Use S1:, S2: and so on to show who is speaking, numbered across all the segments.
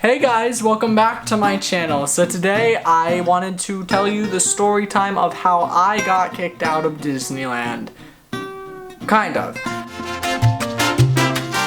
S1: Hey guys, welcome back to my channel. So today I wanted to tell you the story time of how I got kicked out of Disneyland. Kind of.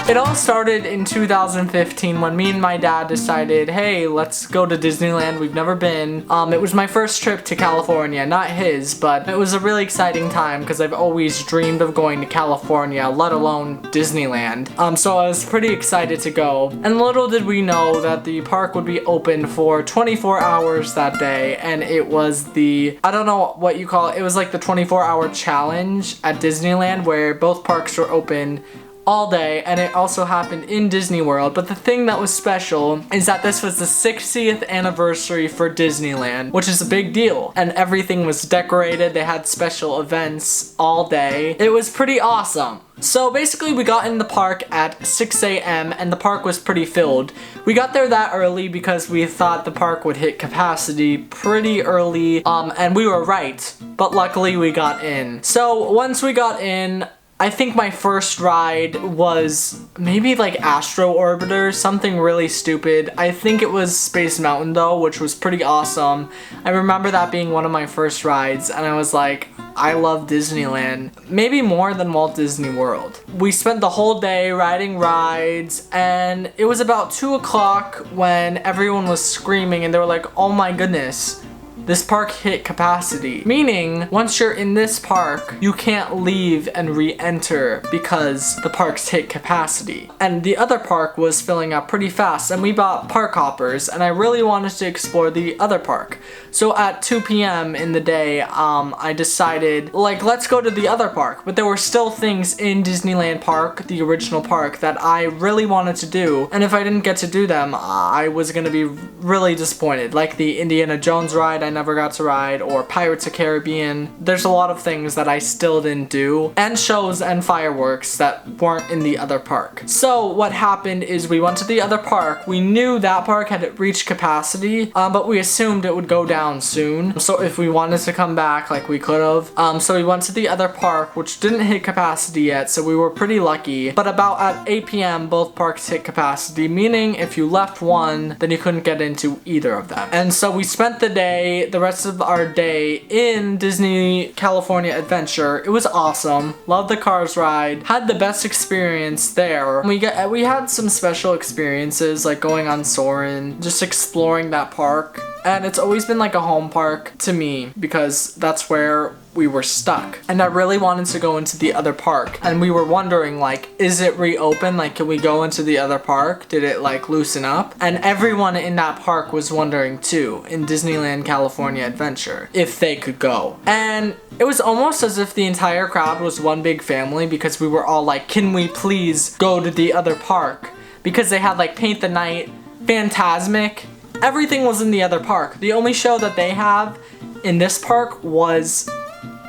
S1: It all started in 2015 when me and my dad decided, hey, let's go to Disneyland. We've never been. It was my first trip to California, not his, but it was a really exciting time because I've always dreamed of going to California, let alone Disneyland. So I was pretty excited to go. And little did we know that the park would be open for 24 hours that day, and it was the, I don't know what you call it, it was like the 24-hour challenge at Disneyland where both parks were open all day, and it also happened in Disney World. But the thing that was special is that this was the 60th anniversary for Disneyland, which is a big deal, and everything was decorated. They had special events all day. It was pretty awesome. So basically we got in the park at 6 a.m. and the park was pretty filled. We got there that early because we thought the park would hit capacity pretty early, and we were right, but luckily we got in. So once we got in, I think my first ride was maybe like Astro Orbiter, something really stupid. I think it was Space Mountain though, which was pretty awesome. I remember that being one of my first rides, and I was like, I love Disneyland, maybe more than Walt Disney World. We spent the whole day riding rides, and it was about 2 o'clock when everyone was screaming and they were like, oh my goodness, this park hit capacity. Meaning, once you're in this park, you can't leave and re-enter because the park's hit capacity. And the other park was filling up pretty fast, and we bought park hoppers, and I really wanted to explore the other park. So at 2 p.m. in the day, I decided, like, let's go to the other park. But there were still things in Disneyland Park, the original park, that I really wanted to do. And if I didn't get to do them, I was gonna be really disappointed. Like the Indiana Jones ride, I never got to ride, or Pirates of Caribbean. There's a lot of things that I still didn't do, and shows and fireworks that weren't in the other park. So what happened is we went to the other park. We knew that park had reached capacity, but we assumed it would go down soon. So if we wanted to come back, like, we could have. So we went to the other park, which didn't hit capacity yet, so we were pretty lucky. But about at 8 p.m. both parks hit capacity, meaning if you left one, then you couldn't get into either of them. And so we spent the rest of our day in Disney California Adventure. It was awesome. Loved the Cars ride. Had the best experience there. We had some special experiences, like going on Soarin', just exploring that park. And it's always been like a home park to me because that's where we were stuck. And I really wanted to go into the other park. And we were wondering, like, is it reopened? Like, can we go into the other park? Did it, like, loosen up? And everyone in that park was wondering too, in Disneyland California Adventure, if they could go. And it was almost as if the entire crowd was one big family because we were all like, can we please go to the other park? Because they had, like, Paint the Night, Fantasmic, everything was in the other park. The only show that they have in this park was,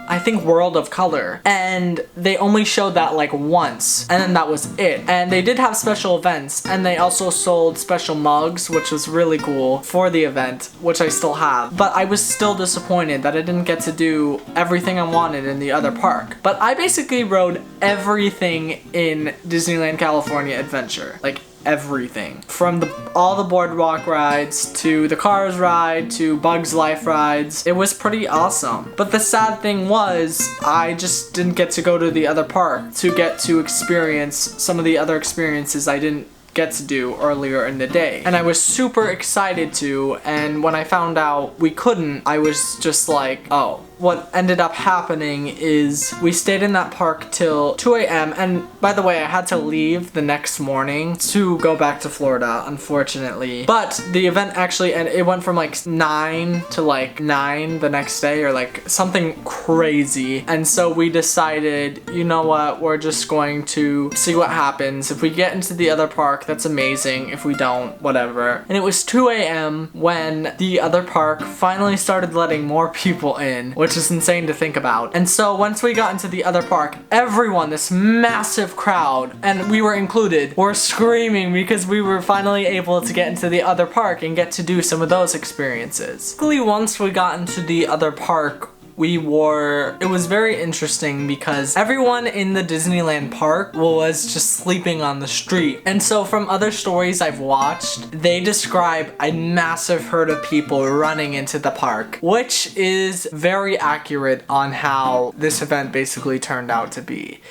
S1: I think, World of Color, and they only showed that like once, and then that was it. And they did have special events, and they also sold special mugs, which was really cool for the event, which I still have. But I was still disappointed that I didn't get to do everything I wanted in the other park. But I basically rode everything in Disneyland California Adventure, like everything. From all the boardwalk rides, to the Cars ride, to Bugs Life rides. It was pretty awesome. But the sad thing was, I just didn't get to go to the other park to get to experience some of the other experiences I didn't get to do earlier in the day. And I was super excited to, and when I found out we couldn't, I was just like, oh. What ended up happening is we stayed in that park till 2 a.m. And by the way, I had to leave the next morning to go back to Florida, unfortunately. But the event actually, and it went from like 9 to like 9 the next day, or like something crazy. And so we decided, you know what, we're just going to see what happens. If we get into the other park, that's amazing. If we don't, whatever. And it was 2 a.m. when the other park finally started letting more people in, which is insane to think about. And so once we got into the other park, everyone, this massive crowd, and we were included, were screaming because we were finally able to get into the other park and get to do some of those experiences. Luckily, once we got into the other park, it was very interesting because everyone in the Disneyland park was just sleeping on the street. And so from other stories I've watched, they describe a massive herd of people running into the park, which is very accurate on how this event basically turned out to be,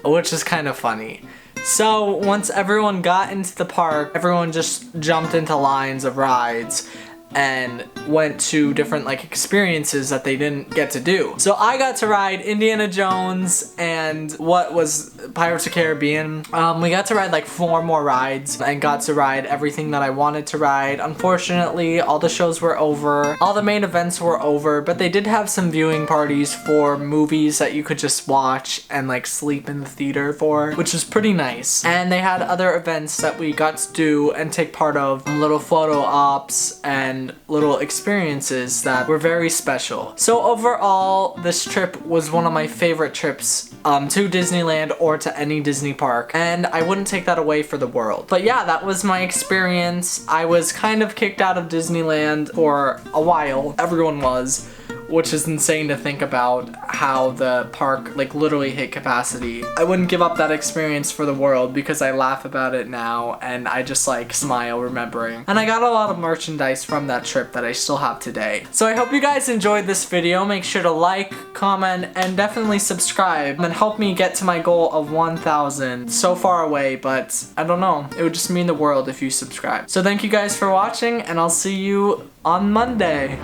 S1: which is kind of funny. So once everyone got into the park, everyone just jumped into lines of rides and went to different like experiences that they didn't get to do. So I got to ride Indiana Jones and what was Pirates of the Caribbean. We got to ride like 4 more rides and got to ride everything that I wanted to ride. Unfortunately, all the shows were over, all the main events were over, but they did have some viewing parties for movies that you could just watch and like sleep in the theater for, which was pretty nice. And they had other events that we got to do and take part of, little photo ops and little experiences that were very special. So overall, this trip was one of my favorite trips to Disneyland or to any Disney park, and I wouldn't take that away for the world. But yeah, that was my experience. I was kind of kicked out of Disneyland for a while. Everyone was, which is insane to think about how the park like literally hit capacity. I wouldn't give up that experience for the world because I laugh about it now and I just like smile remembering. And I got a lot of merchandise from that trip that I still have today. So I hope you guys enjoyed this video. Make sure to like, comment, and definitely subscribe and help me get to my goal of 1,000. So far away, but I don't know. It would just mean the world if you subscribe. So thank you guys for watching and I'll see you on Monday.